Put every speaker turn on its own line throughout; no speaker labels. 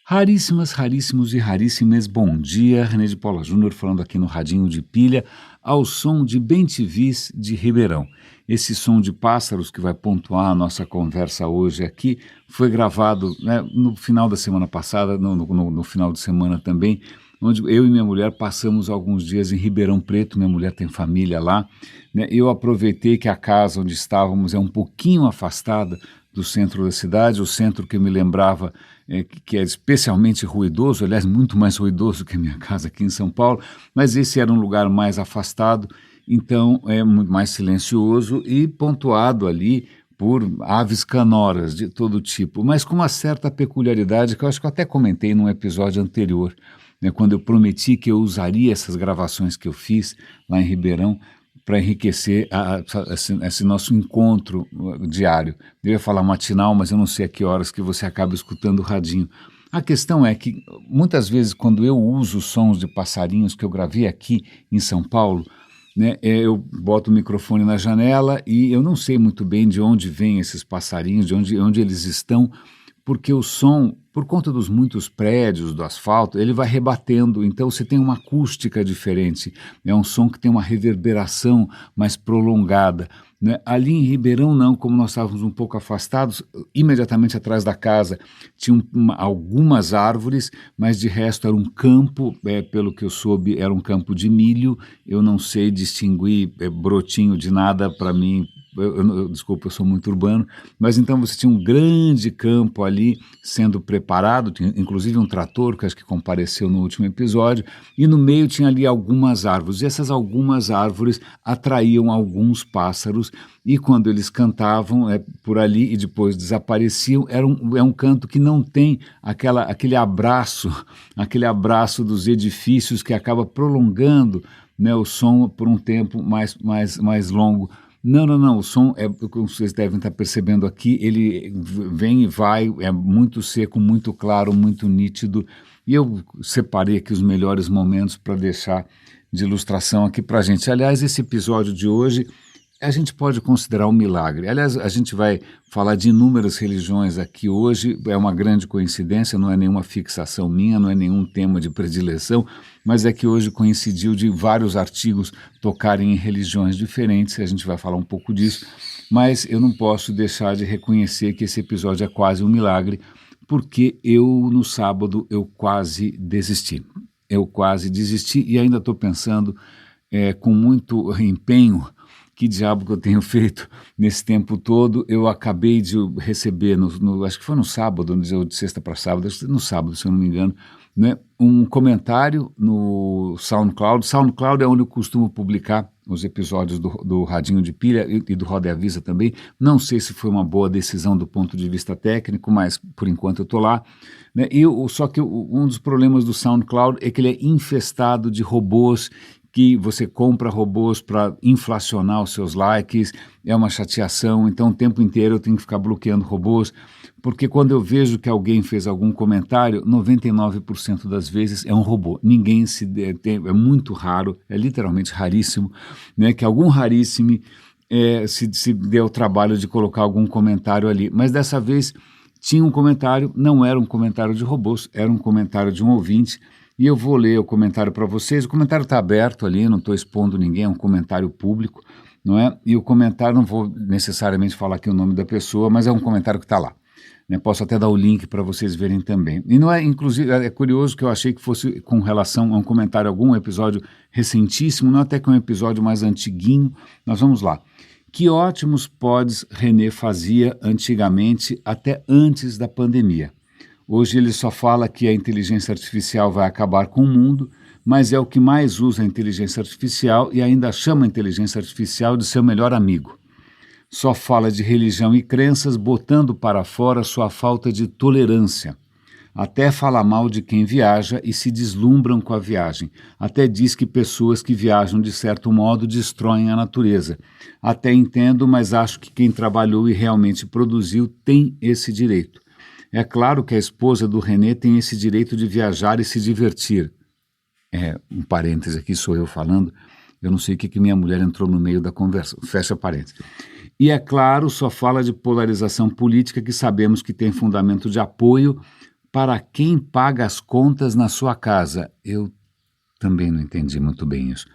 Raríssimas, raríssimos e raríssimas, bom dia, René de Paula Júnior falando aqui no Radinho de Pilha, ao som de Bem-te-vis de Ribeirão. Esse som de pássaros que vai pontuar a nossa conversa hoje aqui foi gravado, né, no final da semana passada, no final de semana também, onde eu e minha mulher passamos alguns dias em Ribeirão Preto, minha mulher tem família lá, né, eu aproveitei que a casa onde estávamos é um pouquinho afastada do centro da cidade, o centro que eu me lembrava que é especialmente ruidoso, aliás, muito mais ruidoso que a minha casa aqui em São Paulo, mas esse era um lugar mais afastado, então é muito mais silencioso e pontuado ali por aves canoras de todo tipo, mas com uma certa peculiaridade que eu acho que eu até comentei num episódio anterior, né, quando eu prometi que eu usaria essas gravações que eu fiz lá em Ribeirão para enriquecer esse nosso encontro diário. Eu ia falar matinal, mas eu não sei a que horas que você acaba escutando o radinho. A questão é que, muitas vezes, quando eu uso sons de passarinhos que eu gravei aqui em São Paulo, né, eu boto o microfone na janela e eu não sei muito bem de onde vêm esses passarinhos, de onde eles estão, porque o som, por conta dos muitos prédios, do asfalto, ele vai rebatendo, então você tem uma acústica diferente, é um som que tem uma reverberação mais prolongada, né? Ali em Ribeirão não, como nós estávamos um pouco afastados, imediatamente atrás da casa tinham algumas árvores, mas de resto era um campo, pelo que eu soube, era um campo de milho, eu não sei distinguir brotinho de nada para mim. Desculpa, eu sou muito urbano, mas então você tinha um grande campo ali sendo preparado, tinha inclusive um trator que acho que compareceu no último episódio, e no meio tinha ali algumas árvores, e essas algumas árvores atraíam alguns pássaros, e quando eles cantavam por ali e depois desapareciam, é um canto que não tem aquele abraço dos edifícios que acaba prolongando, né, o som por um tempo mais longo. Não, o som, como vocês devem estar percebendo aqui, ele vem e vai, é muito seco, muito claro, muito nítido, e eu separei aqui os melhores momentos para deixar de ilustração aqui para a gente. Aliás, esse episódio de hoje a gente pode considerar um milagre. Aliás, a gente vai falar de inúmeras religiões aqui hoje, é uma grande coincidência, não é nenhuma fixação minha, não é nenhum tema de predileção, mas é que hoje coincidiu de vários artigos tocarem em religiões diferentes, a gente vai falar um pouco disso, mas eu não posso deixar de reconhecer que esse episódio é quase um milagre, porque no sábado, eu quase desisti. E ainda estou pensando com muito empenho que diabo que eu tenho feito nesse tempo todo. Eu acabei de receber, acho que foi no sábado, de sexta para sábado, no sábado, se eu não me engano, né, um comentário no SoundCloud. SoundCloud é onde eu costumo publicar os episódios do Radinho de Pilha e do Roda e Avisa também. Não sei se foi uma boa decisão do ponto de vista técnico, mas por enquanto eu estou lá. Né, só que um dos problemas do SoundCloud é que ele é infestado de robôs, que você compra robôs para inflacionar os seus likes, é uma chateação, então o tempo inteiro eu tenho que ficar bloqueando robôs, porque quando eu vejo que alguém fez algum comentário, 99% das vezes é um robô. Ninguém é muito raro, é literalmente raríssimo, né, que algum raríssimo se deu o trabalho de colocar algum comentário ali, mas dessa vez tinha um comentário, não era um comentário de robôs, era um comentário de um ouvinte, e eu vou ler o comentário para vocês. O comentário está aberto ali, não estou expondo ninguém, é um comentário público, não é? E o comentário, não vou necessariamente falar aqui o nome da pessoa, mas é um comentário que está lá. Né? Posso até dar o link para vocês verem também. E não é, inclusive, é curioso que eu achei que fosse com relação a um comentário, algum episódio recentíssimo, não até que um episódio mais antiguinho. Nós vamos lá. Que ótimos pods René fazia antigamente, até antes da pandemia. Hoje ele só fala que a inteligência artificial vai acabar com o mundo, mas é o que mais usa a inteligência artificial e ainda chama a inteligência artificial de seu melhor amigo. Só fala de religião e crenças, botando para fora sua falta de tolerância. Até fala mal de quem viaja e se deslumbram com a viagem. Até diz que pessoas que viajam de certo modo destroem a natureza. Até entendo, mas acho que quem trabalhou e realmente produziu tem esse direito. É claro que a esposa do René tem esse direito de viajar e se divertir. Um parêntese aqui, sou eu falando. Eu não sei o que minha mulher entrou no meio da conversa. Fecha parênteses. E, é claro, só fala de polarização política que sabemos que tem fundamento de apoio para quem paga as contas na sua casa. Eu também não entendi muito bem isso.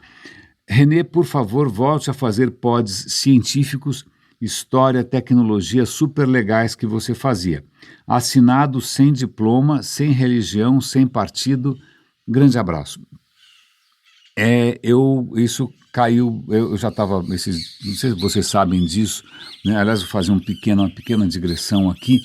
Renê, por favor, volte a fazer pods científicos, história, tecnologia super legais que você fazia. Assinado, sem diploma, sem religião, sem partido. Grande abraço. Isso caiu, eu já estava, não sei se vocês sabem disso, né? Aliás, eu vou fazer uma pequena digressão aqui.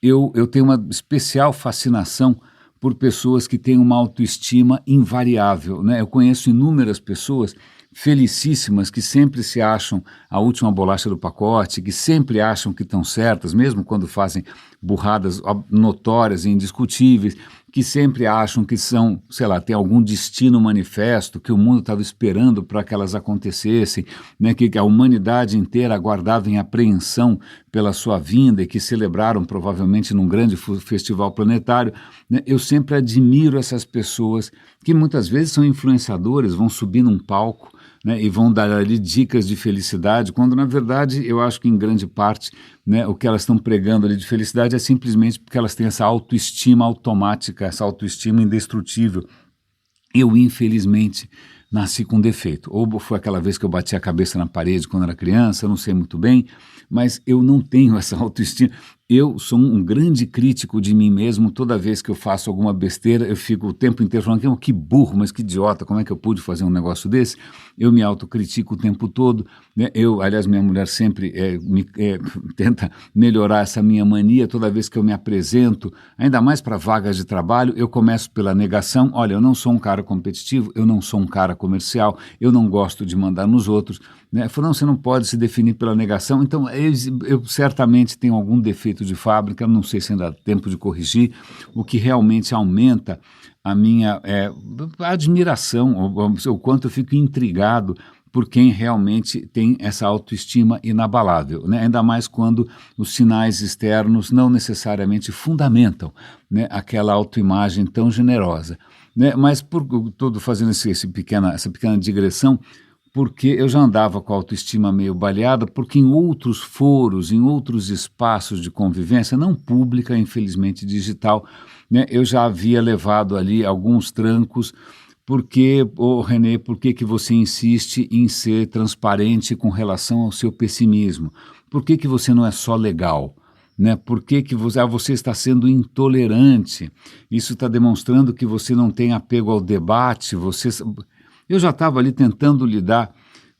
Eu tenho uma especial fascinação por pessoas que têm uma autoestima invariável, né? Eu conheço inúmeras pessoas felicíssimas que sempre se acham a última bolacha do pacote, que sempre acham que estão certas, mesmo quando fazem burradas notórias e indiscutíveis, que sempre acham que são, sei lá, tem algum destino manifesto, que o mundo estava esperando para que elas acontecessem, né, que a humanidade inteira aguardava em apreensão pela sua vinda e que celebraram provavelmente num grande festival planetário, né. Eu sempre admiro essas pessoas que muitas vezes são influenciadores, vão subir num palco, né, e vão dar ali dicas de felicidade, quando na verdade eu acho que em grande parte, né, o que elas estão pregando ali de felicidade é simplesmente porque elas têm essa autoestima automática, essa autoestima indestrutível. Eu, infelizmente, nasci com defeito. Ou foi aquela vez que eu bati a cabeça na parede quando era criança, eu não sei muito bem, mas eu não tenho essa autoestima. Eu sou um grande crítico de mim mesmo. Toda vez que eu faço alguma besteira, eu fico o tempo inteiro falando que burro, mas que idiota, como é que eu pude fazer um negócio desse? Eu me autocritico o tempo todo, né? Aliás, minha mulher sempre tenta melhorar essa minha mania. Toda vez que eu me apresento, ainda mais para vagas de trabalho, eu começo pela negação. Olha, eu não sou um cara competitivo, eu não sou um cara comercial, eu não gosto de mandar nos outros, né? Falou, não, você não pode se definir pela negação. Então, eu certamente tenho algum defeito de fábrica, não sei se ainda dá tempo de corrigir, o que realmente aumenta a minha admiração, o quanto eu fico intrigado por quem realmente tem essa autoestima inabalável, né? Ainda mais quando os sinais externos não necessariamente fundamentam, né, aquela autoimagem tão generosa, né? Mas todo fazendo essa pequena digressão, porque eu já andava com a autoestima meio baleada, porque em outros foros, em outros espaços de convivência, não pública, infelizmente digital, né, eu já havia levado ali alguns trancos. Porque, Renê, por que você insiste em ser transparente com relação ao seu pessimismo? Por que você não é só legal? Né? Por que você está sendo intolerante? Isso está demonstrando que você não tem apego ao debate. Eu já estava ali tentando lidar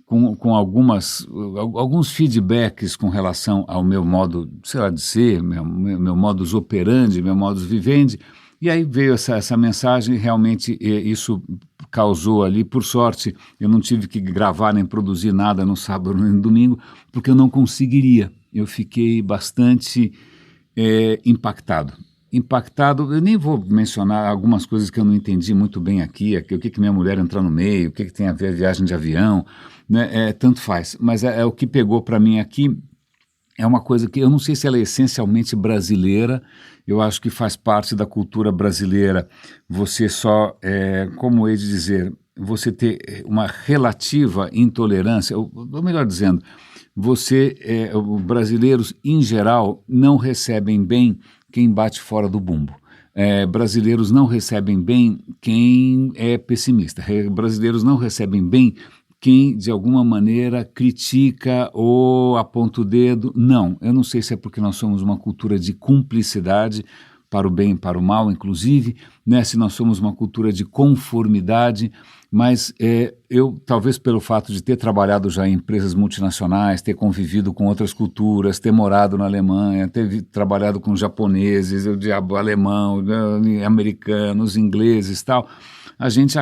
com alguns feedbacks com relação ao meu modo, sei lá, de ser, meu modus operandi, meu modus vivendi, e aí veio essa mensagem. Realmente isso causou ali, por sorte, eu não tive que gravar nem produzir nada no sábado nem no domingo, porque eu não conseguiria. Eu fiquei bastante impactado. Eu nem vou mencionar algumas coisas que eu não entendi muito bem aqui, o que minha mulher entrou no meio, o que tem a ver a viagem de avião, né? Tanto faz, mas o que pegou para mim aqui é uma coisa que eu não sei se ela é essencialmente brasileira. Eu acho que faz parte da cultura brasileira você só, como hei de dizer, você ter uma relativa intolerância, ou melhor dizendo, brasileiros em geral não recebem bem quem bate fora do bumbo. Brasileiros não recebem bem quem é pessimista. Brasileiros não recebem bem quem, de alguma maneira, critica ou aponta o dedo. Não, eu não sei se é porque nós somos uma cultura de cumplicidade, para o bem e para o mal, inclusive, né? Se nós somos uma cultura de conformidade, mas eu, talvez pelo fato de ter trabalhado já em empresas multinacionais, ter convivido com outras culturas, ter morado na Alemanha, ter trabalhado com japoneses, alemão, americanos, ingleses e tal, a gente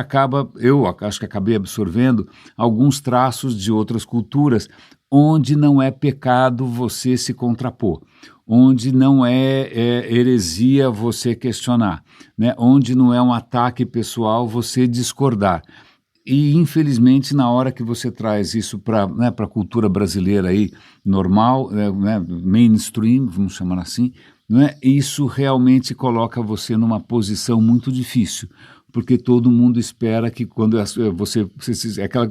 eu acho que acabei absorvendo alguns traços de outras culturas, onde não é pecado você se contrapor, onde não é heresia você questionar, né? Onde não é um ataque pessoal você discordar. E, infelizmente, na hora que você traz isso para a cultura brasileira aí, normal, né, mainstream, vamos chamar assim, né, isso realmente coloca você numa posição muito difícil, porque todo mundo espera que quando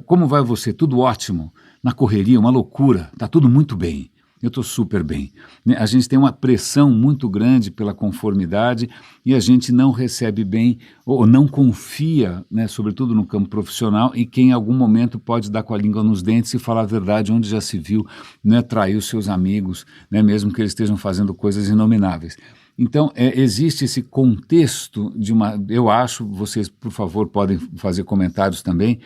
como vai você? Tudo ótimo, na correria, uma loucura, tá tudo muito bem. eu estou super bem. Né? A gente tem uma pressão muito grande pela conformidade e a gente não recebe bem ou não confia, né, sobretudo no campo profissional, e que em algum momento pode dar com a língua nos dentes e falar a verdade, onde já se viu, né, trair os seus amigos, né, mesmo que eles estejam fazendo coisas inomináveis. Então, existe esse contexto de uma... Eu acho, vocês, por favor, podem fazer comentários também,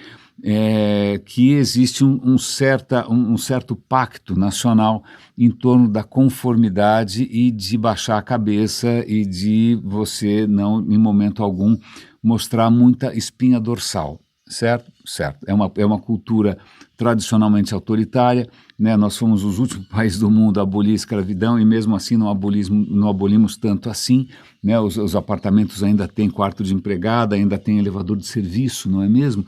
que existe um certo pacto nacional em torno da conformidade e de baixar a cabeça e de você não, em momento algum, mostrar muita espinha dorsal. Certo? Certo. É uma cultura tradicionalmente autoritária, né? Nós fomos os últimos países do mundo a abolir a escravidão e mesmo assim não abolimos tanto assim, né? Os apartamentos ainda têm quarto de empregada, ainda tem elevador de serviço, não é mesmo?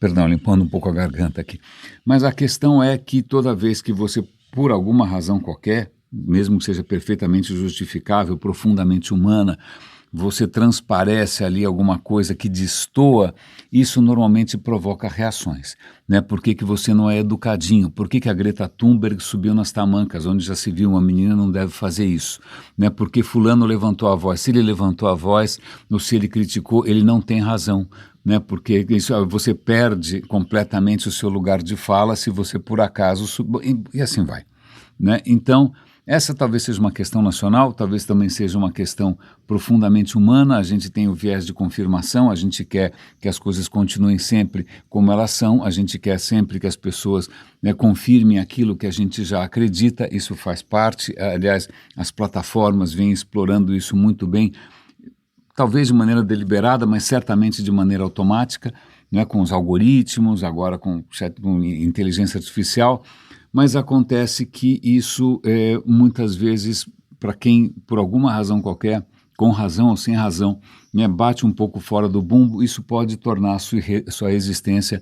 Perdão, limpando um pouco a garganta aqui. Mas a questão é que toda vez que você, por alguma razão qualquer, mesmo que seja perfeitamente justificável, profundamente humana, você transparece ali alguma coisa que destoa, isso normalmente provoca reações. Né? Por que você não é educadinho? Por que a Greta Thunberg subiu nas tamancas, onde já se viu uma menina não deve fazer isso? Né? Porque fulano levantou a voz. Se ele levantou a voz ou se ele criticou, ele não tem razão. Né? Porque você perde completamente o seu lugar de fala se você por acaso... E assim vai. Né? Então... essa talvez seja uma questão nacional, talvez também seja uma questão profundamente humana. A gente tem o viés de confirmação, a gente quer que as coisas continuem sempre como elas são, a gente quer sempre que as pessoas, né, confirmem aquilo que a gente já acredita, isso faz parte. Aliás, as plataformas vêm explorando isso muito bem, talvez de maneira deliberada, mas certamente de maneira automática, né, com os algoritmos, agora com inteligência artificial. Mas acontece que isso, muitas vezes, para quem, por alguma razão qualquer, com razão ou sem razão, né, bate um pouco fora do bumbo, isso pode tornar a sua existência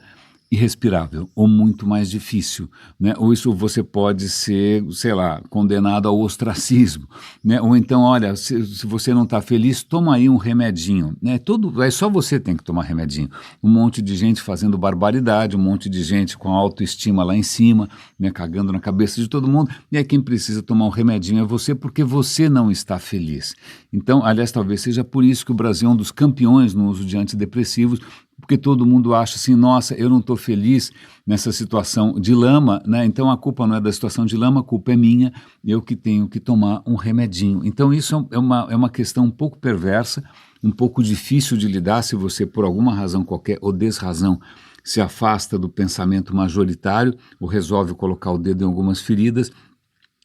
irrespirável ou muito mais difícil, né? Ou isso você pode ser, sei lá, condenado ao ostracismo, né? Ou então, olha, se você não está feliz, toma aí um remedinho, né? Só você tem que tomar remedinho. Um monte de gente fazendo barbaridade, um monte de gente com a autoestima lá em cima, né? Cagando na cabeça de todo mundo, e aí quem precisa tomar um remedinho é você, porque você não está feliz. Então, aliás, talvez seja por isso que o Brasil é um dos campeões no uso de antidepressivos, porque todo mundo acha assim, nossa, eu não estou feliz nessa situação de lama, né? Então a culpa não é da situação de lama, a culpa é minha, eu que tenho que tomar um remedinho. Então isso é uma questão um pouco perversa, um pouco difícil de lidar se você, por alguma razão qualquer ou desrazão, se afasta do pensamento majoritário ou resolve colocar o dedo em algumas feridas,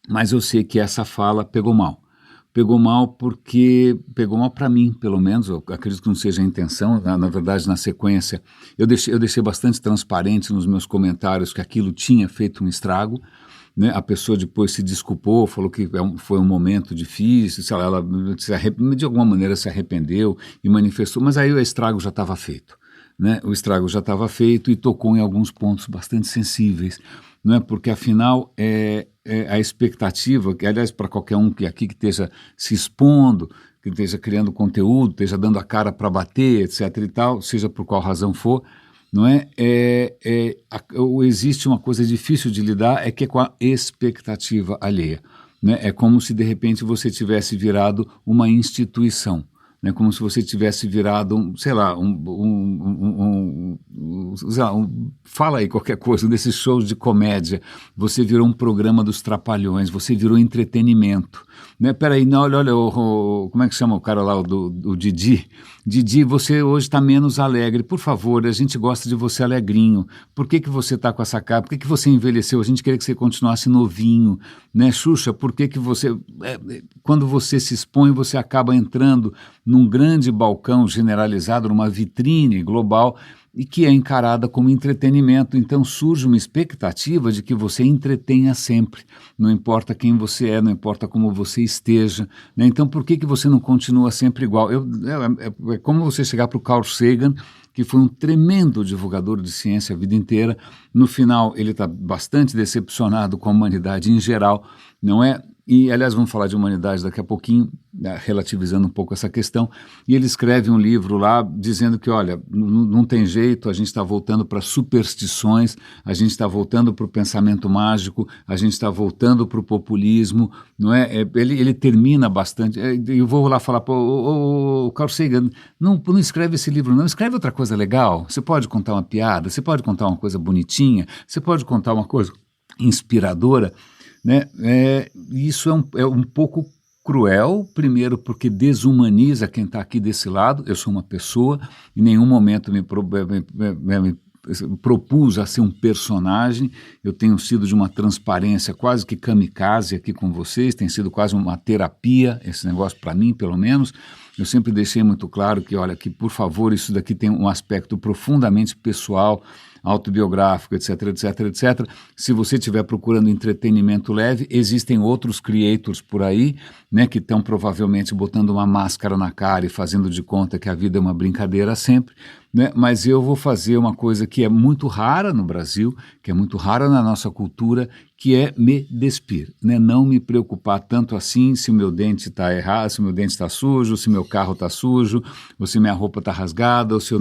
mas eu sei que essa fala pegou mal. Pegou mal porque, pegou mal para mim, pelo menos, eu acredito que não seja a intenção, na verdade, na sequência, eu deixei bastante transparente nos meus comentários que aquilo tinha feito um estrago, né? A pessoa depois se desculpou, falou que foi um momento difícil, sei lá, ela de alguma maneira se arrependeu e manifestou, mas aí o estrago já estava feito. Né? O estrago já estava feito e tocou em alguns pontos bastante sensíveis, né? Porque afinal a expectativa, que aliás para qualquer um que aqui que esteja se expondo, que esteja criando conteúdo, esteja dando a cara para bater, etc e tal, seja por qual razão for, não é? Existe uma coisa difícil de lidar, que é com a expectativa alheia, né? É como se de repente você tivesse virado uma instituição. Né, como se você tivesse virado, sei lá, fala aí qualquer coisa, um desses shows de comédia, você virou um programa dos Trapalhões, você virou entretenimento. Né? Peraí, não, olha, como é que chama o cara lá, o Didi? Didi, você hoje está menos alegre, por favor, a gente gosta de você alegrinho, por que você está com essa cara, por que você envelheceu, a gente queria que você continuasse novinho, né, Xuxa, por que você, quando você se expõe, você acaba entrando num grande balcão generalizado, numa vitrine global, e que é encarada como entretenimento, então surge uma expectativa de que você entretenha sempre, não importa quem você é, não importa como você esteja, né? Então por que você não continua sempre igual? É como você chegar para o Carl Sagan, que foi um tremendo divulgador de ciência a vida inteira, no final ele está bastante decepcionado com a humanidade em geral, não é? E, aliás, vamos falar de humanidade daqui a pouquinho, relativizando um pouco essa questão, e ele escreve um livro lá dizendo que, olha, não tem jeito, a gente está voltando para superstições, a gente está voltando para o pensamento mágico, a gente está voltando para o populismo, não é? Ele termina bastante, eu vou lá falar, o Carl Sagan, não escreve esse livro não, escreve outra coisa legal, você pode contar uma piada, você pode contar uma coisa bonitinha, você pode contar uma coisa inspiradora, né? Isso é um pouco cruel, primeiro porque desumaniza quem está aqui desse lado. Eu sou uma pessoa, em nenhum momento me propus a ser um personagem, eu tenho sido de uma transparência quase que kamikaze aqui com vocês, tem sido quase uma terapia, esse negócio para mim pelo menos. Eu sempre deixei muito claro que, olha, que por favor, isso daqui tem um aspecto profundamente pessoal, autobiográfico, etc, etc, etc. Se você estiver procurando entretenimento leve, existem outros creators por aí, né, que estão provavelmente botando uma máscara na cara e fazendo de conta que a vida é uma brincadeira sempre, né? Mas eu vou fazer uma coisa que é muito rara no Brasil, que é muito rara na nossa cultura, que é me despir, né? Não me preocupar tanto assim se o meu dente está errado, se o meu dente está sujo, se meu carro está sujo, ou se minha roupa está rasgada, ou se eu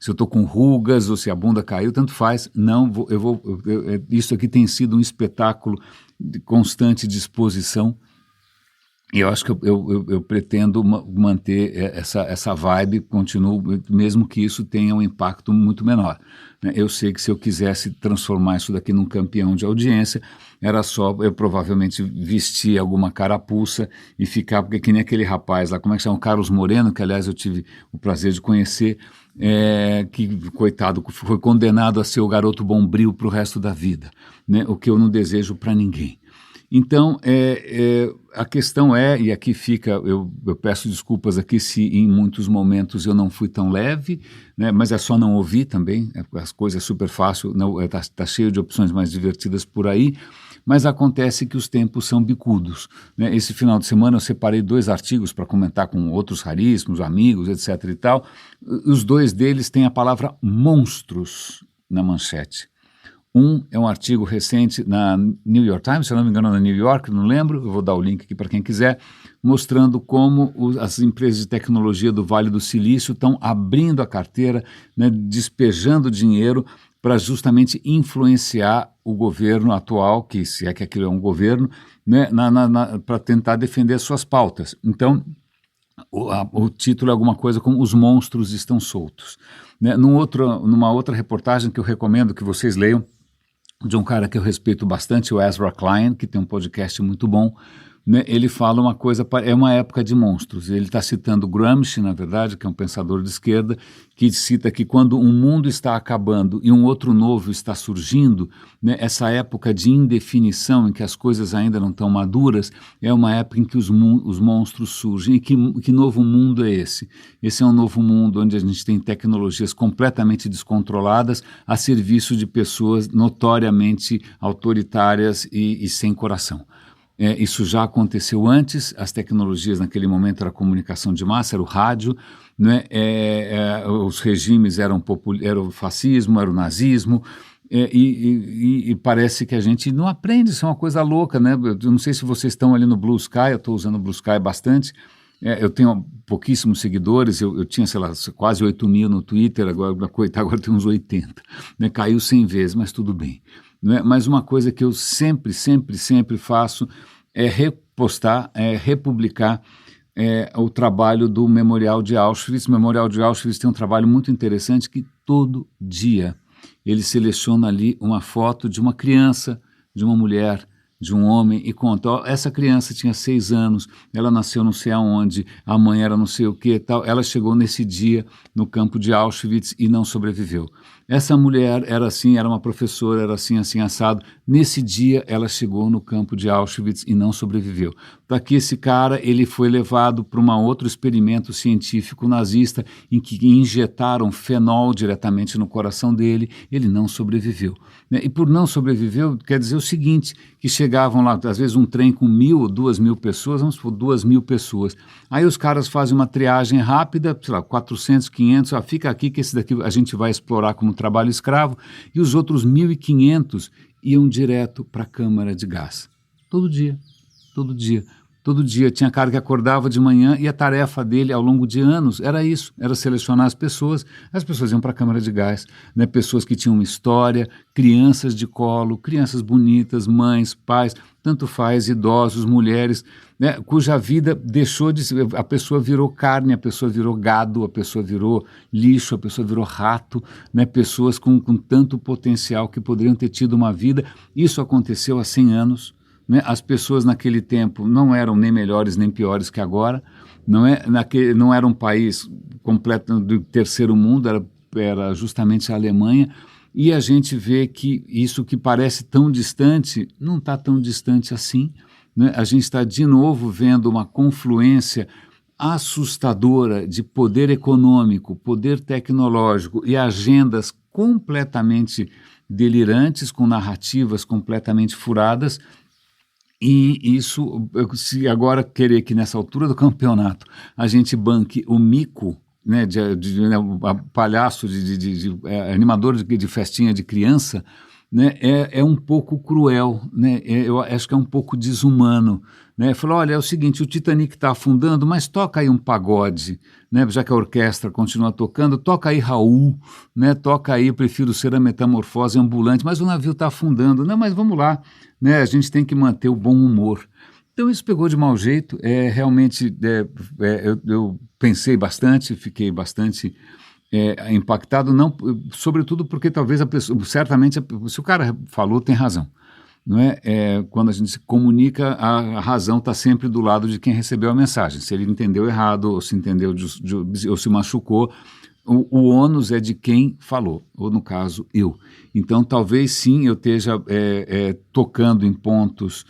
estou com rugas, ou se a bunda caiu, tanto faz. Não, isso aqui tem sido um espetáculo de constante disposição. E eu acho que eu pretendo manter essa vibe, continuo, mesmo que isso tenha um impacto muito menor, né? Eu sei que se eu quisesse transformar isso daqui num campeão de audiência, era só eu provavelmente vestir alguma carapuça e ficar, porque que nem aquele rapaz lá, como é que chama? O Carlos Moreno, que aliás eu tive o prazer de conhecer, que, coitado, foi condenado a ser o garoto bombril para o resto da vida, né? O que eu não desejo para ninguém. Então, a questão e aqui fica, eu peço desculpas aqui se em muitos momentos eu não fui tão leve, né, mas é só não ouvir também, as coisas é super fácil, tá cheio de opções mais divertidas por aí, mas acontece que os tempos são bicudos, né? Esse final de semana eu separei 2 artigos para comentar com outros raríssimos, amigos, etc. e tal, os 2 deles têm a palavra monstros na manchete. Um é um artigo recente na New York Times, se eu não me engano na New York, não lembro, eu vou dar o link aqui para quem quiser, mostrando como as empresas de tecnologia do Vale do Silício estão abrindo a carteira, né, despejando dinheiro para justamente influenciar o governo atual, que se é que aquilo é um governo, né, para tentar defender as suas pautas. Então, o título é alguma coisa como Os Monstros Estão Soltos, né? Numa outra reportagem que eu recomendo que vocês leiam, de um cara que eu respeito bastante, o Ezra Klein, que tem um podcast muito bom, né? Ele fala uma coisa, é uma época de monstros. Ele está citando Gramsci, na verdade, que é um pensador de esquerda, que cita que quando um mundo está acabando e um outro novo está surgindo, né, essa época de indefinição, em que as coisas ainda não estão maduras, é uma época em que os monstros surgem. E que novo mundo é esse? Esse é um novo mundo onde a gente tem tecnologias completamente descontroladas a serviço de pessoas notoriamente autoritárias e sem coração. Isso já aconteceu antes, as tecnologias naquele momento era a comunicação de massa, era o rádio, né? Os regimes era o fascismo, era o nazismo, e parece que a gente não aprende, isso é uma coisa louca, né? Eu não sei se vocês estão ali no Blue Sky, eu estou usando o Blue Sky bastante, eu tenho pouquíssimos seguidores, eu tinha, sei lá, quase 8 mil no Twitter, agora tem uns 80, né? Caiu 100 vezes, mas tudo bem. Né? Mas uma coisa que eu sempre faço é repostar, republicar o trabalho do Memorial de Auschwitz. O Memorial de Auschwitz tem um trabalho muito interessante que todo dia ele seleciona ali uma foto de uma criança, de uma mulher, de um homem e conta, ó, essa criança tinha 6 anos, ela nasceu não sei aonde, a mãe era não sei o que tal, ela chegou nesse dia no campo de Auschwitz e não sobreviveu. Essa mulher era assim, era uma professora, era assim, assim, assado. Nesse dia ela chegou no campo de Auschwitz e não sobreviveu. Para que esse cara, ele foi levado para um outro experimento científico nazista em que injetaram fenol diretamente no coração dele, ele não sobreviveu. Né? E por não sobreviver, quer dizer o seguinte, que chegavam lá, às vezes um trem com 1.000 ou 2.000 pessoas, vamos supor, 2.000 pessoas. Aí os caras fazem uma triagem rápida, sei lá, 400, 500, fica aqui que esse daqui a gente vai explorar como trabalho escravo, e os outros 1.500 iam direto para a câmara de gás, todo dia. todo dia. Todo dia tinha cara que acordava de manhã e a tarefa dele ao longo de anos era isso, era selecionar as pessoas iam para a câmara de gás, né? Pessoas que tinham uma história, crianças de colo, crianças bonitas, mães, pais, tanto faz, idosos, mulheres, né? Cuja vida deixou de ser, a pessoa virou carne, a pessoa virou gado, a pessoa virou lixo, a pessoa virou rato, né? Pessoas com tanto potencial que poderiam ter tido uma vida. Isso aconteceu há 100 anos. Né? As pessoas naquele tempo não eram nem melhores nem piores que agora, não era um país completo do terceiro mundo, era justamente a Alemanha, e a gente vê que isso que parece tão distante, não está tão distante assim, né? A gente está de novo vendo uma confluência assustadora de poder econômico, poder tecnológico e agendas completamente delirantes, com narrativas completamente furadas. E isso, se agora querer que nessa altura do campeonato a gente banque o mico, né, né, palhaço, animador de festinha de criança, né, é um pouco cruel, né, eu acho que é um pouco desumano. Né, falou, olha, é o seguinte, o Titanic está afundando, mas toca aí um pagode, né, já que a orquestra continua tocando, toca aí Raul, né, toca aí, eu prefiro ser a metamorfose ambulante, mas o navio está afundando, não, mas vamos lá, né, a gente tem que manter o bom humor. Então isso pegou de mau jeito, realmente eu pensei bastante, fiquei bastante impactado, não, sobretudo porque talvez a pessoa, certamente, se o cara falou, tem razão. Não é? Quando a gente se comunica, a razão está sempre do lado de quem recebeu a mensagem. Se ele entendeu errado, ou se entendeu ou se machucou, o ônus é de quem falou, ou no caso, eu. Então, talvez sim eu esteja tocando em pontos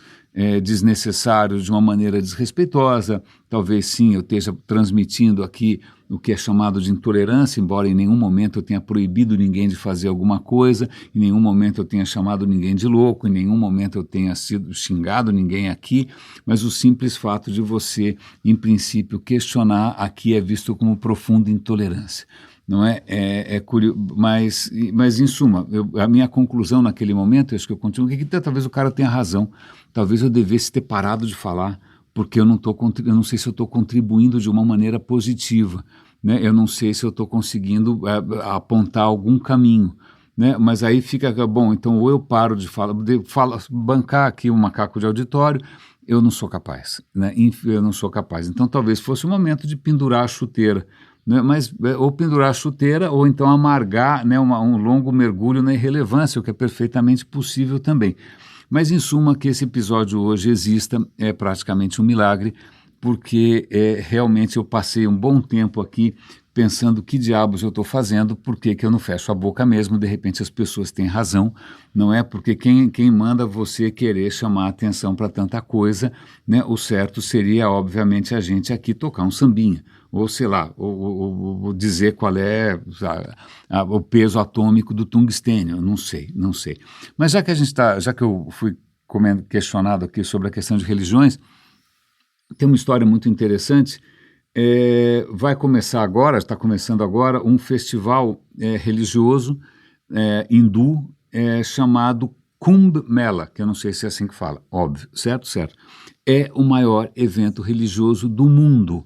desnecessários de uma maneira desrespeitosa, talvez sim eu esteja transmitindo aqui o que é chamado de intolerância, embora em nenhum momento eu tenha proibido ninguém de fazer alguma coisa, em nenhum momento eu tenha chamado ninguém de louco, em nenhum momento eu tenha sido xingado ninguém aqui, mas o simples fato de você, em princípio, questionar aqui é visto como profunda intolerância. Não é curioso, mas em suma, a minha conclusão naquele momento, acho que eu continuo, que talvez o cara tenha razão, talvez eu devesse ter parado de falar, porque eu não sei se eu estou contribuindo de uma maneira positiva, né? Eu não sei se eu estou conseguindo apontar algum caminho, né? Mas aí fica, bom, então ou eu paro de falar, bancar aqui um macaco de auditório, eu não sou capaz, né? Eu não sou capaz, então talvez fosse o momento de pendurar a chuteira, né? Mas ou pendurar a chuteira ou então amargar, né, um longo mergulho na irrelevância, o que é perfeitamente possível também. Mas, em suma, que esse episódio hoje exista é praticamente um milagre, porque realmente eu passei um bom tempo aqui pensando que diabos eu estou fazendo, por que eu não fecho a boca mesmo, de repente as pessoas têm razão, não é? Porque quem manda você querer chamar a atenção para tanta coisa, né? O certo seria, obviamente, a gente aqui tocar um sambinha, ou sei lá, ou dizer qual é o peso atômico do tungstênio, não sei. Mas já que eu fui questionado aqui sobre a questão de religiões, tem uma história muito interessante. Vai começar agora, está começando agora, um festival religioso hindu chamado Kumbh Mela, que eu não sei se é assim que fala, óbvio, certo? É o maior evento religioso do mundo.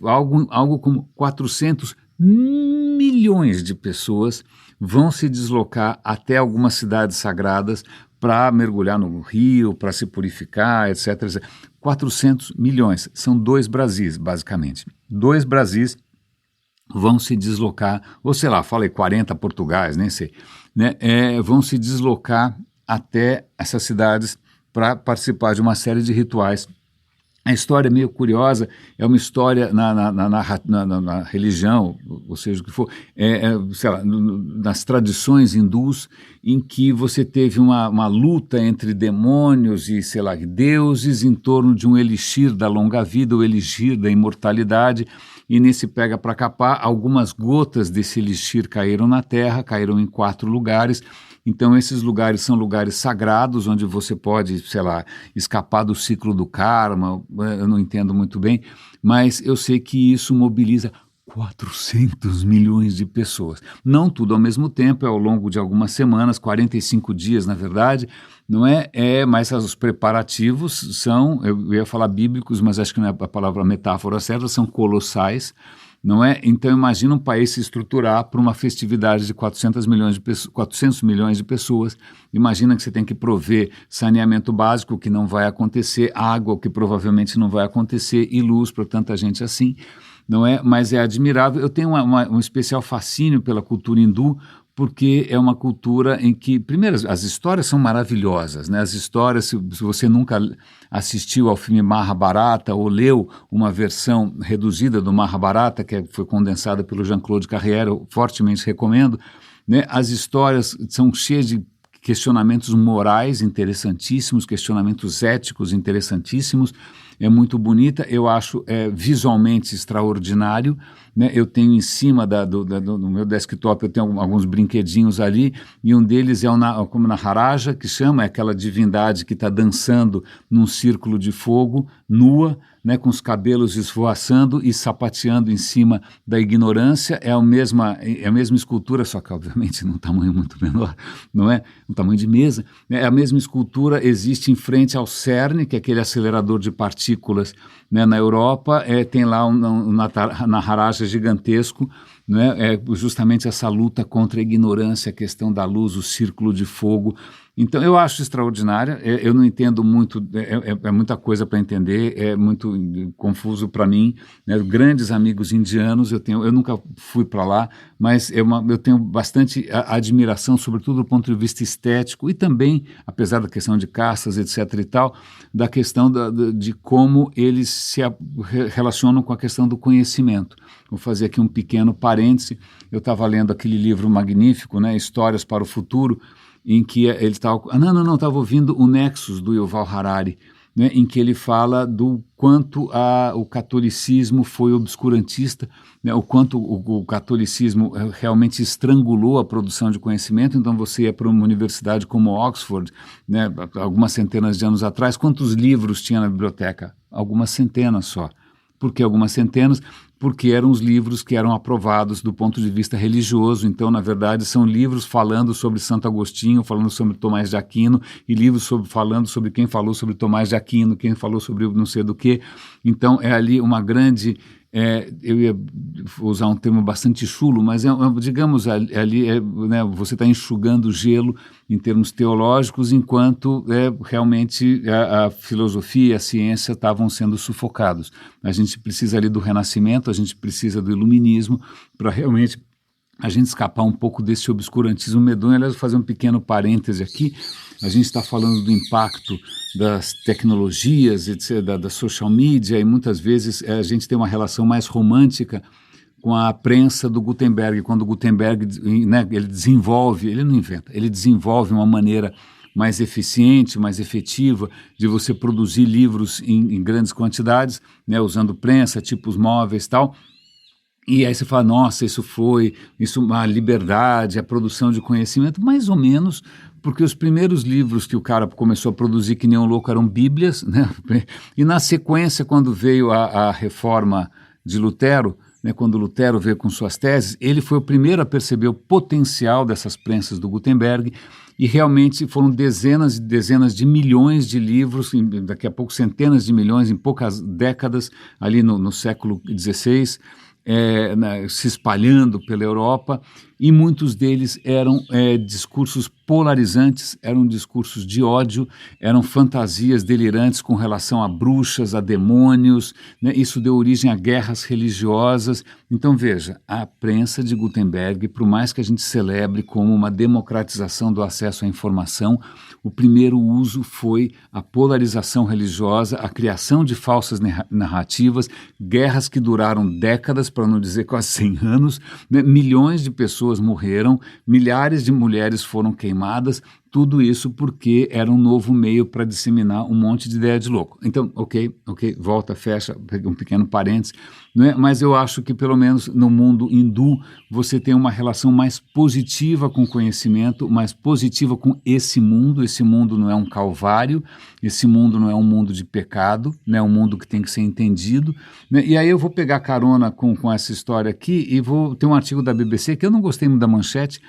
Algo como 400 milhões de pessoas vão se deslocar até algumas cidades sagradas para mergulhar no rio, para se purificar, etc. 400 milhões, são 2 Brasis, basicamente. 2 Brasis vão se deslocar, ou sei lá, falei 40 Portugais, nem sei, né? Vão se deslocar até essas cidades para participar de uma série de rituais. A história é meio curiosa, é uma história na religião, ou seja, o que for, sei lá, nas tradições hindus, em que você teve uma luta entre demônios e, sei lá, deuses em torno de um elixir da longa vida, o elixir da imortalidade, e nesse pega para capar, algumas gotas desse elixir caíram na terra, caíram em 4 lugares. Então esses lugares são lugares sagrados, onde você pode, sei lá, escapar do ciclo do karma. Eu não entendo muito bem, mas eu sei que isso mobiliza 400 milhões de pessoas. Não tudo ao mesmo tempo, é ao longo de algumas semanas, 45 dias, na verdade, não é? Mas os preparativos são, eu ia falar bíblicos, mas acho que não é a palavra metáfora certa, são colossais, não é? Então imagina um país se estruturar para uma festividade de 400 milhões de pessoas, imagina que você tem que prover saneamento básico, que não vai acontecer, água, que provavelmente não vai acontecer, e luz para tanta gente assim, não é? Mas é admirável. Eu tenho um especial fascínio pela cultura hindu, porque é uma cultura em que, primeiro, as histórias são maravilhosas, né? As histórias, se você nunca assistiu ao filme Mahabharata ou leu uma versão reduzida do Mahabharata, que foi condensada pelo Jean-Claude Carrière, eu fortemente recomendo, né? As histórias são cheias de questionamentos morais interessantíssimos, questionamentos éticos interessantíssimos, é muito bonita, eu acho visualmente extraordinário, né? Eu tenho em cima do meu desktop, eu tenho alguns brinquedinhos ali, e um deles é como na Haraja, que chama, é aquela divindade que está dançando num círculo de fogo, nua, né, com os cabelos esvoaçando e sapateando em cima da ignorância. É a mesma escultura, só que obviamente num tamanho muito menor, não é? Um tamanho de mesa. É a mesma escultura, existe em frente ao CERN, que é aquele acelerador de partículas, né, na Europa, tem lá um Naharaja gigantesco, né, justamente essa luta contra a ignorância, a questão da luz, o círculo de fogo. Então, eu acho extraordinária, eu não entendo muito, é muita coisa para entender, é muito confuso para mim, né? Grandes amigos indianos, eu nunca fui para lá, mas eu tenho bastante admiração, sobretudo do ponto de vista estético, e também, apesar da questão de castas, etc. e tal, da questão de como eles se relacionam com a questão do conhecimento. Vou fazer aqui um pequeno parêntese, eu estava lendo aquele livro magnífico, né, Histórias para o Futuro, em que ele estava... estava ouvindo o Nexus, do Yuval Harari, né, em que ele fala do quanto o catolicismo foi obscurantista, né, o quanto o catolicismo realmente estrangulou a produção de conhecimento. Então você ia para uma universidade como Oxford, né, algumas centenas de anos atrás, quantos livros tinha na biblioteca? Algumas centenas só. Por que algumas centenas? Porque eram os livros que eram aprovados do ponto de vista religioso. Então, na verdade, são livros falando sobre Santo Agostinho, falando sobre Tomás de Aquino, e livros falando sobre quem falou sobre Tomás de Aquino, quem falou sobre não sei do que. Então, é ali uma grande... eu ia usar um termo bastante chulo, mas digamos, ali né, você está enxugando gelo em termos teológicos, enquanto realmente a filosofia e a ciência estavam sendo sufocados. A gente precisa ali do Renascimento, a gente precisa do Iluminismo para realmente a gente escapar um pouco desse obscurantismo medonho. Aliás, vou fazer um pequeno parêntese aqui. A gente está falando do impacto das tecnologias, etc., da social media, e muitas vezes a gente tem uma relação mais romântica com a prensa do Gutenberg. Quando o Gutenberg, né, ele não inventa, ele desenvolve uma maneira mais eficiente, mais efetiva de você produzir livros em grandes quantidades, né, usando prensa, tipos móveis e tal. E aí você fala, nossa, isso uma liberdade, a produção de conhecimento, mais ou menos, porque os primeiros livros que o cara começou a produzir que nem um louco eram bíblias, né? E na sequência, quando veio a reforma de Lutero, né, quando Lutero veio com suas teses, ele foi o primeiro a perceber o potencial dessas prensas do Gutenberg, e realmente foram dezenas e dezenas de milhões de livros, daqui a pouco centenas de milhões, em poucas décadas, ali no século XVI, se espalhando pela Europa, e muitos deles eram discursos polarizantes, eram discursos de ódio, eram fantasias delirantes com relação a bruxas, a demônios, né? Isso deu origem a guerras religiosas. Então veja, a prensa de Gutenberg, por mais que a gente celebre como uma democratização do acesso à informação, o primeiro uso foi a polarização religiosa, a criação de falsas narrativas, guerras que duraram décadas, para não dizer quase 100 anos, né? Milhões de pessoas morreram, milhares de mulheres foram queimadas, Tudo isso porque era um novo meio para disseminar um monte de ideia de louco. Então, ok, volta, fecha, um pequeno parênteses, não é? Mas eu acho que pelo menos no mundo hindu você tem uma relação mais positiva com o conhecimento, mais positiva com esse mundo. Esse mundo não é um calvário, esse mundo não é um mundo de pecado, né? É um mundo que tem que ser entendido, né? E aí eu vou pegar carona com essa história aqui e vou ter um artigo da BBC que eu não gostei muito da manchete,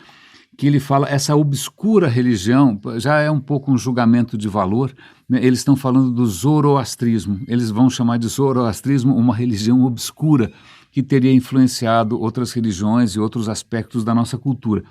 que ele fala essa obscura religião, já é um pouco um julgamento de valor, né? Eles estão falando do zoroastrismo, eles vão chamar de zoroastrismo uma religião obscura que teria influenciado outras religiões e outros aspectos da nossa cultura.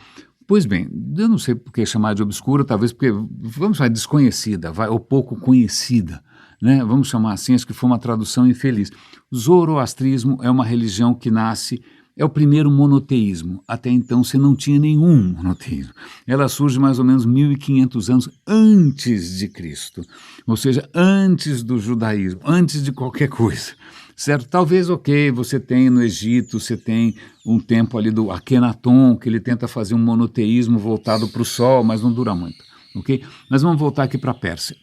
Pois bem, eu não sei por que chamar de obscura, talvez porque, vamos chamar desconhecida, ou pouco conhecida, né? Vamos chamar assim, acho que foi uma tradução infeliz. Zoroastrismo é uma religião que nasce... É o primeiro monoteísmo. Até então você não tinha nenhum monoteísmo. Ela surge mais ou menos 1500 anos antes de Cristo. Ou seja, antes do judaísmo, antes de qualquer coisa. Certo? Talvez, ok, você tem no Egito, você tem um tempo ali do Akhenaton, que ele tenta fazer um monoteísmo voltado para o sol, mas não dura muito. Ok? Mas vamos voltar aqui para a Pérsia.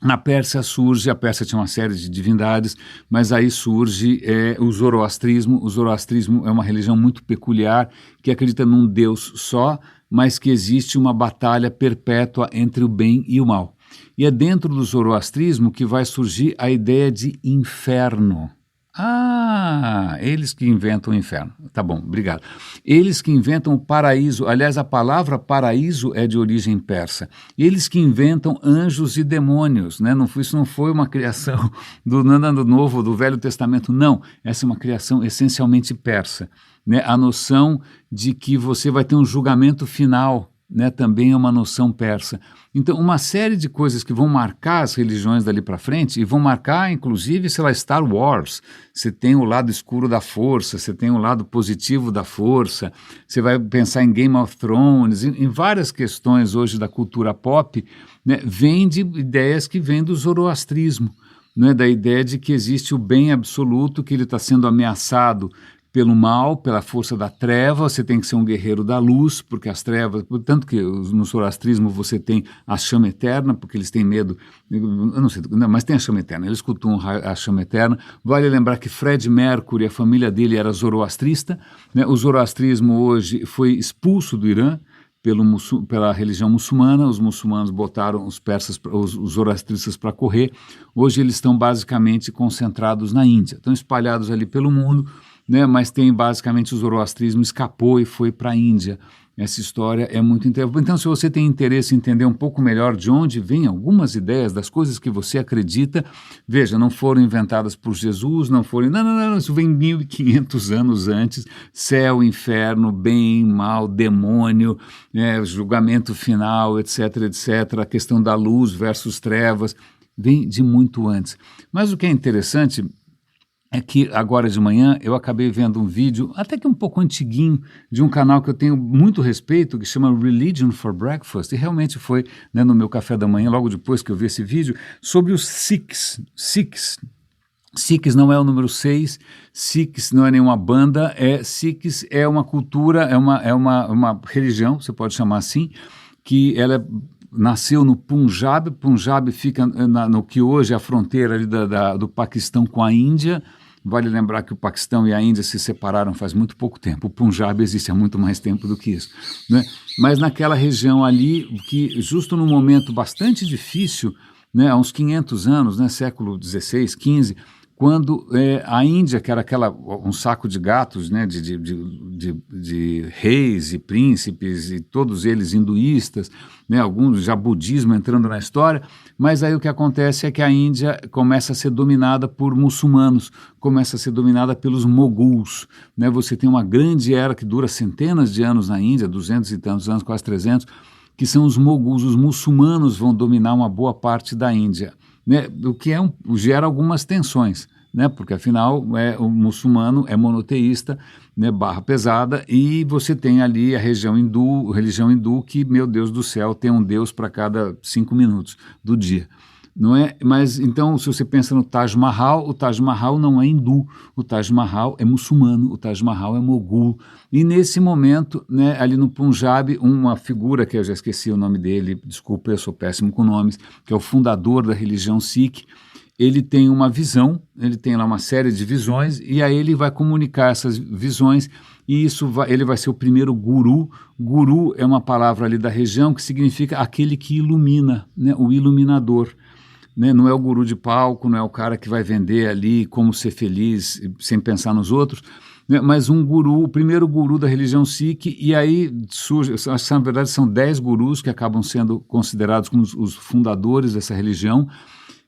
Na Pérsia surge, a Pérsia tinha uma série de divindades, mas aí surge o zoroastrismo. O zoroastrismo é uma religião muito peculiar, que acredita num Deus só, mas que existe uma batalha perpétua entre o bem e o mal. E é dentro do zoroastrismo que vai surgir a ideia de inferno. Eles que inventam o inferno. Tá bom, obrigado. Eles que inventam o paraíso. Aliás, a palavra paraíso é de origem persa. Eles que inventam anjos e demônios, né? Isso não foi uma criação do Novo, do Velho Testamento, não. Essa é uma criação essencialmente persa, né? A noção de que você vai ter um julgamento final, né, também é uma noção persa. Então, uma série de coisas que vão marcar as religiões dali para frente, e vão marcar, inclusive, sei lá, Star Wars. Você tem o lado escuro da força, você tem o lado positivo da força, você vai pensar em Game of Thrones, em várias questões hoje da cultura pop, né, vem de ideias que vêm do zoroastrismo, né, da ideia de que existe o bem absoluto, que ele está sendo ameaçado pelo mal, pela força da treva. Você tem que ser um guerreiro da luz, porque as trevas, tanto que no zoroastrismo você tem a chama eterna, porque eles têm medo, eu não sei, não, mas tem a chama eterna, eles cultuam a chama eterna. Vale lembrar que Fred Mercury, a família dele era zoroastrista, né? O zoroastrismo hoje foi expulso do Irã pela religião muçulmana. Os muçulmanos botaram os persas, os zoroastristas para correr. Hoje eles estão basicamente concentrados na Índia, estão espalhados ali pelo mundo, né, mas tem basicamente o zoroastrismo escapou e foi para a Índia. Essa história é muito interessante. Então, se você tem interesse em entender um pouco melhor de onde vêm algumas ideias das coisas que você acredita, veja, não foram inventadas por Jesus, não foram... Não, isso vem 1500 anos antes. Céu, inferno, bem, mal, demônio, julgamento final, etc, etc. A questão da luz versus trevas vem de muito antes. Mas o que é interessante é que agora de manhã eu acabei vendo um vídeo, até que um pouco antiguinho, de um canal que eu tenho muito respeito, que chama Religion for Breakfast, e realmente foi, né, no meu café da manhã, logo depois que eu vi esse vídeo, sobre os Sikhs. Sikhs não é o número 6, Sikhs não é nenhuma banda, Sikhs é uma cultura, é uma religião, você pode chamar assim, que ela nasceu no Punjab. Punjab fica no que hoje é a fronteira ali do Paquistão com a Índia. Vale lembrar que o Paquistão e a Índia se separaram faz muito pouco tempo. O Punjab existe há muito mais tempo do que isso, né? Mas naquela região ali, que justo num momento bastante difícil, né, há uns 500 anos, né, século XVI, XV, quando a Índia, que era um saco de gatos, né, de reis e príncipes, e todos eles hinduístas, né, alguns já budismo entrando na história, mas aí o que acontece é que a Índia começa a ser dominada por muçulmanos, começa a ser dominada pelos moguls, né? Você tem uma grande era que dura centenas de anos na Índia, 200 e tantos anos, quase 300, que são os moguls. Os muçulmanos vão dominar uma boa parte da Índia, né, o que gera algumas tensões, né, porque afinal o muçulmano é monoteísta, né, barra pesada, e você tem ali a religião hindu, que, meu Deus do céu, tem um Deus para cada 5 minutos do dia. não é? Mas então, se você pensa no Taj Mahal, o Taj Mahal não é hindu, o Taj Mahal é muçulmano, o Taj Mahal é mogul. E nesse momento, né, ali no Punjab, uma figura que eu já esqueci o nome dele, desculpa, eu sou péssimo com nomes, que é o fundador da religião Sikh. Ele tem uma visão, ele tem lá uma série de visões, e aí ele vai comunicar essas visões, e ele vai ser o primeiro guru. Guru é uma palavra ali da região que significa aquele que ilumina, né, o iluminador. Né? Não é o guru de palco, não é o cara que vai vender ali como ser feliz sem pensar nos outros, né? Mas um guru, o primeiro guru da religião Sikh, e aí surge, na verdade são 10 gurus que acabam sendo considerados como os fundadores dessa religião.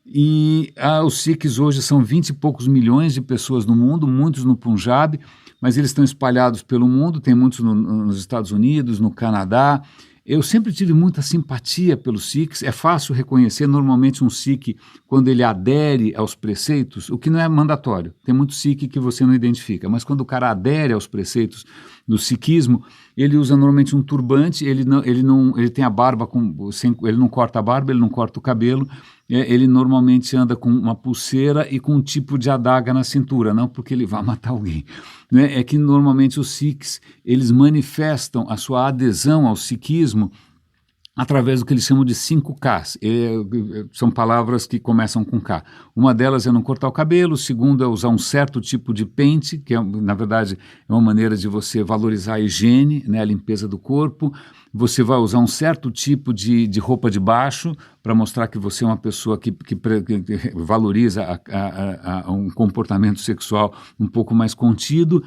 E os Sikhs hoje são 20 e poucos milhões de pessoas no mundo, muitos no Punjab, mas eles estão espalhados pelo mundo, tem muitos nos Estados Unidos, no Canadá. Eu sempre tive muita simpatia pelos Sikhs. É fácil reconhecer normalmente um Sikh quando ele adere aos preceitos, o que não é mandatório. Tem muito Sikh que você não identifica, mas quando o cara adere aos preceitos do sikhismo, ele usa normalmente um turbante, ele tem a barba, ele não corta a barba, ele não corta o cabelo, ele normalmente anda com uma pulseira e com um tipo de adaga na cintura, não porque ele vá matar alguém. Né? É que normalmente os Sikhs, eles manifestam a sua adesão ao sikhismo através do que eles chamam de 5 Ks. São palavras que começam com K. Uma delas é não cortar o cabelo, o segundo é usar um certo tipo de pente, que na verdade é uma maneira de você valorizar a higiene, né, a limpeza do corpo. Você vai usar um certo tipo de roupa de baixo para mostrar que você é uma pessoa que valoriza um comportamento sexual um pouco mais contido.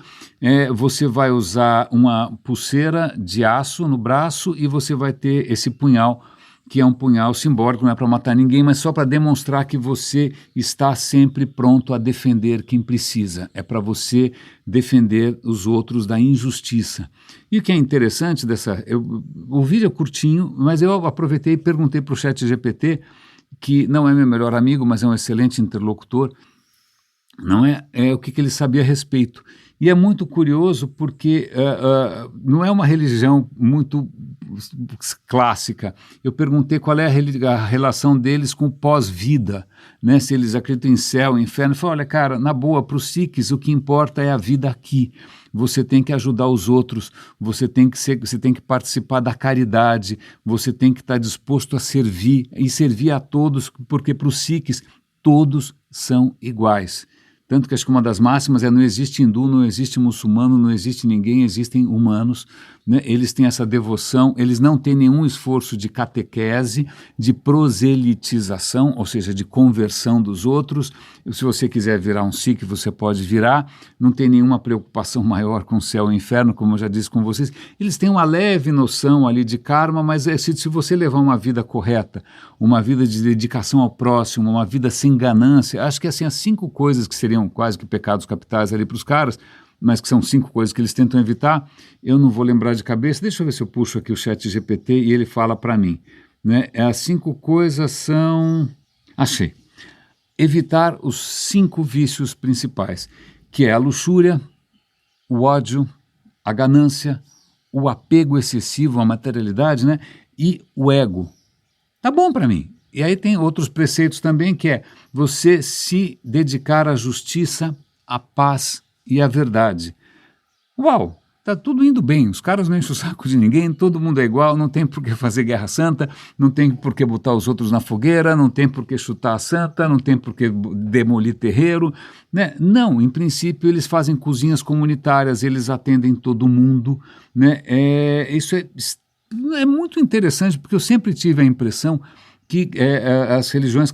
Você vai usar uma pulseira de aço no braço e você vai ter esse punhal, que é um punhal simbólico, não é para matar ninguém, mas só para demonstrar que você está sempre pronto a defender quem precisa. É para você defender os outros da injustiça. E o que é interessante o vídeo é curtinho, mas eu aproveitei e perguntei para o ChatGPT, que não é meu melhor amigo, mas é um excelente interlocutor, não é o que ele sabia a respeito. E é muito curioso porque não é uma religião muito clássica. Eu perguntei qual é a relação deles com o pós-vida, né? Se eles acreditam em céu, inferno. Eu falei, olha, cara, na boa, para os Sikhs o que importa é a vida aqui. Você tem que ajudar os outros, você tem que participar da caridade, você tem que estar disposto a servir, e servir a todos, porque para os Sikhs todos são iguais. Tanto que acho que uma das máximas é: não existe hindu, não existe muçulmano, não existe ninguém, existem humanos. Né? Eles têm essa devoção, eles não têm nenhum esforço de catequese, de proselitização, ou seja, de conversão dos outros. Se você quiser virar um Sikh, você pode virar, não tem nenhuma preocupação maior com o céu e o inferno, como eu já disse com vocês. Eles têm uma leve noção ali de karma, mas se você levar uma vida correta, uma vida de dedicação ao próximo, uma vida sem ganância, acho que assim, as 5 coisas que seriam quase que pecados capitais ali para os caras, mas que são 5 coisas que eles tentam evitar, eu não vou lembrar de cabeça. Deixa eu ver se eu puxo aqui o ChatGPT e ele fala para mim. Né? As 5 coisas são... Achei. Evitar os 5 vícios principais, que é a luxúria, o ódio, a ganância, o apego excessivo à materialidade, né? E o ego. Tá bom para mim. E aí tem outros preceitos também, que é você se dedicar à justiça, à paz e à verdade. Uau, tá tudo indo bem, os caras não enchem o saco de ninguém, todo mundo é igual, não tem por que fazer guerra santa, não tem por que botar os outros na fogueira, não tem por que chutar a santa, não tem por que demolir terreiro, né? Não, em princípio eles fazem cozinhas comunitárias, eles atendem todo mundo, né? Isso é muito interessante, porque eu sempre tive a impressão que as religiões,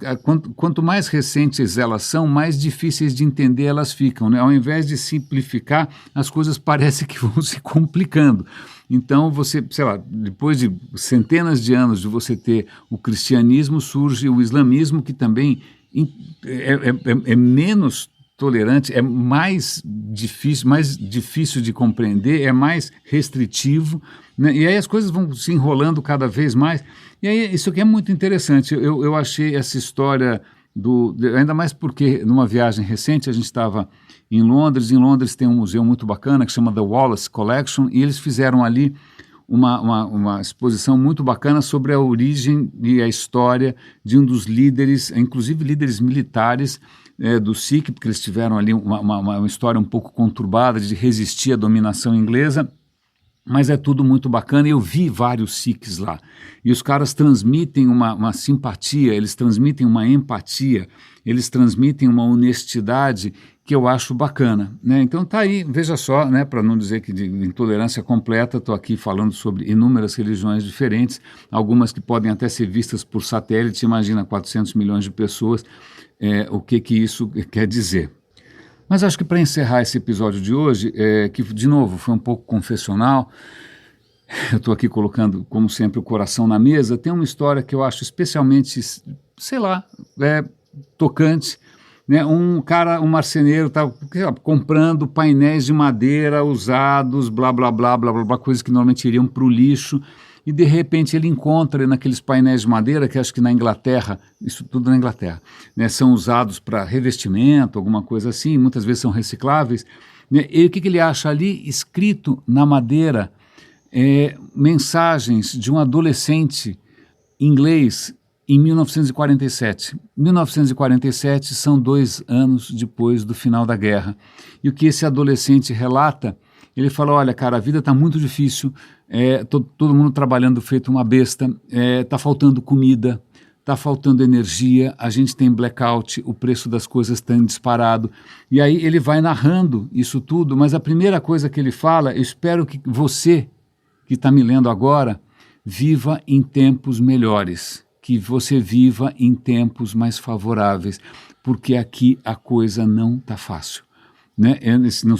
quanto mais recentes elas são, mais difíceis de entender elas ficam, né? Ao invés de simplificar, as coisas parecem que vão se complicando. Então você, sei lá, depois de centenas de anos de você ter o cristianismo, surge o islamismo, que também é menos tolerante, é mais difícil de compreender, é mais restritivo, né? E aí as coisas vão se enrolando cada vez mais. E aí isso aqui é muito interessante. Eu achei essa história ainda mais porque numa viagem recente a gente estava em Londres tem um museu muito bacana que chama The Wallace Collection, e eles fizeram ali uma exposição muito bacana sobre a origem e a história de um dos líderes, inclusive líderes militares do Sikh, porque eles tiveram ali uma história um pouco conturbada de resistir à dominação inglesa. Mas é tudo muito bacana e eu vi vários Sikhs lá. E os caras transmitem uma simpatia, eles transmitem uma empatia, eles transmitem uma honestidade que eu acho bacana, né? Então tá aí, veja só, né, para não dizer que de intolerância completa, estou aqui falando sobre inúmeras religiões diferentes, algumas que podem até ser vistas por satélite, imagina 400 milhões de pessoas, o que isso quer dizer. Mas acho que para encerrar esse episódio de hoje, que de novo foi um pouco confessional, eu estou aqui colocando, como sempre, o coração na mesa, tem uma história que eu acho especialmente, sei lá, tocante, né? Um marceneiro estava comprando painéis de madeira usados, blá, blá, blá, blá, blá, blá, coisas que normalmente iriam para o lixo, e de repente ele encontra naqueles painéis de madeira, que acho que na Inglaterra, isso tudo na Inglaterra, né, são usados para revestimento, alguma coisa assim, muitas vezes são recicláveis, né, e o que ele acha ali? Escrito na madeira, mensagens de um adolescente inglês em 1947. 1947 são 2 anos depois do final da guerra. E o que esse adolescente relata, ele fala, olha, cara, a vida está muito difícil, todo mundo trabalhando feito uma besta, está faltando comida, está faltando energia, a gente tem blackout, o preço das coisas está disparado. E aí ele vai narrando isso tudo, mas a primeira coisa que ele fala, eu espero que você, que está me lendo agora, viva em tempos melhores, que você viva em tempos mais favoráveis, porque aqui a coisa não está fácil. Né?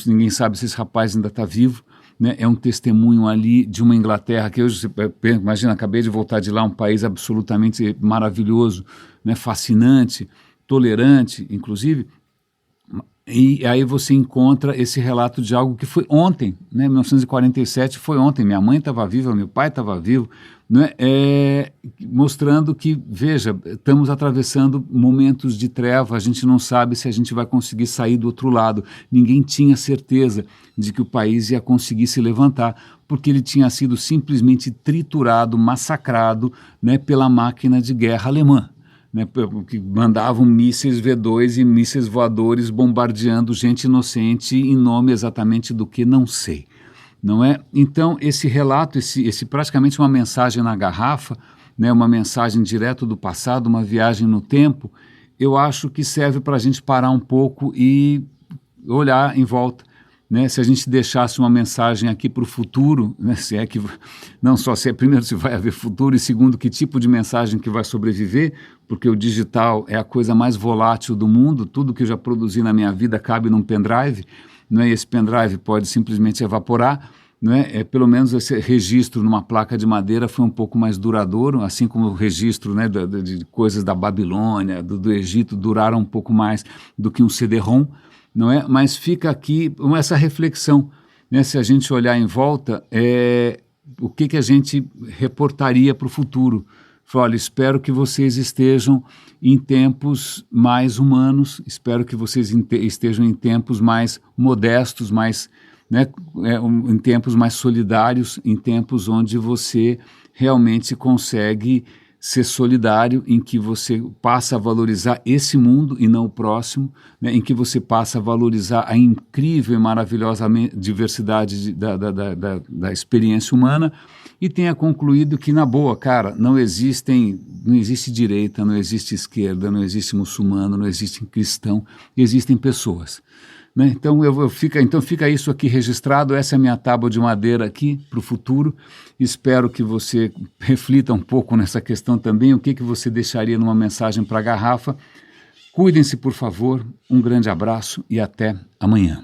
Ninguém sabe se esse rapaz ainda está vivo, né? É um testemunho ali de uma Inglaterra que hoje, imagina, acabei de voltar de lá, um país absolutamente maravilhoso, né? Fascinante, tolerante, inclusive, e aí você encontra esse relato de algo que foi ontem, né? 1947 foi ontem, minha mãe estava viva, meu pai estava vivo, né? Mostrando que, veja, estamos atravessando momentos de treva, a gente não sabe se a gente vai conseguir sair do outro lado. Ninguém tinha certeza de que o país ia conseguir se levantar, porque ele tinha sido simplesmente triturado, massacrado, né, pela máquina de guerra alemã. Né, que mandavam mísseis V2 e mísseis voadores bombardeando gente inocente em nome exatamente do que não sei, não é? Então esse relato, esse praticamente uma mensagem na garrafa, né, uma mensagem direto do passado, uma viagem no tempo, eu acho que serve para a gente parar um pouco e olhar em volta. Né, se a gente deixasse uma mensagem aqui para o futuro, né, se é que não só primeiro se vai haver futuro e segundo que tipo de mensagem que vai sobreviver, porque o digital é a coisa mais volátil do mundo, tudo que eu já produzi na minha vida cabe num pendrive, né, e esse pendrive pode simplesmente evaporar, né, pelo menos esse registro numa placa de madeira foi um pouco mais duradouro, assim como o registro, né, de coisas da Babilônia, do Egito duraram um pouco mais do que um CD-ROM, não é? Mas fica aqui essa reflexão, né? Se a gente olhar em volta, o que a gente reportaria para o futuro? Olha, espero que vocês estejam em tempos mais humanos, espero que vocês estejam em tempos mais modestos, mais, né, em tempos mais solidários, em tempos onde você realmente consegue ser solidário, em que você passa a valorizar esse mundo e não o próximo, né, em que você passa a valorizar a incrível e maravilhosa diversidade da experiência humana e tenha concluído que, na boa, cara, não existe direita, não existe esquerda, não existe muçulmano, não existe cristão, existem pessoas. Né? Então, fica isso aqui registrado, essa é a minha tábua de madeira aqui para o futuro. Espero que você reflita um pouco nessa questão também, o que você deixaria numa mensagem para a garrafa. Cuidem-se, por favor, um grande abraço e até amanhã.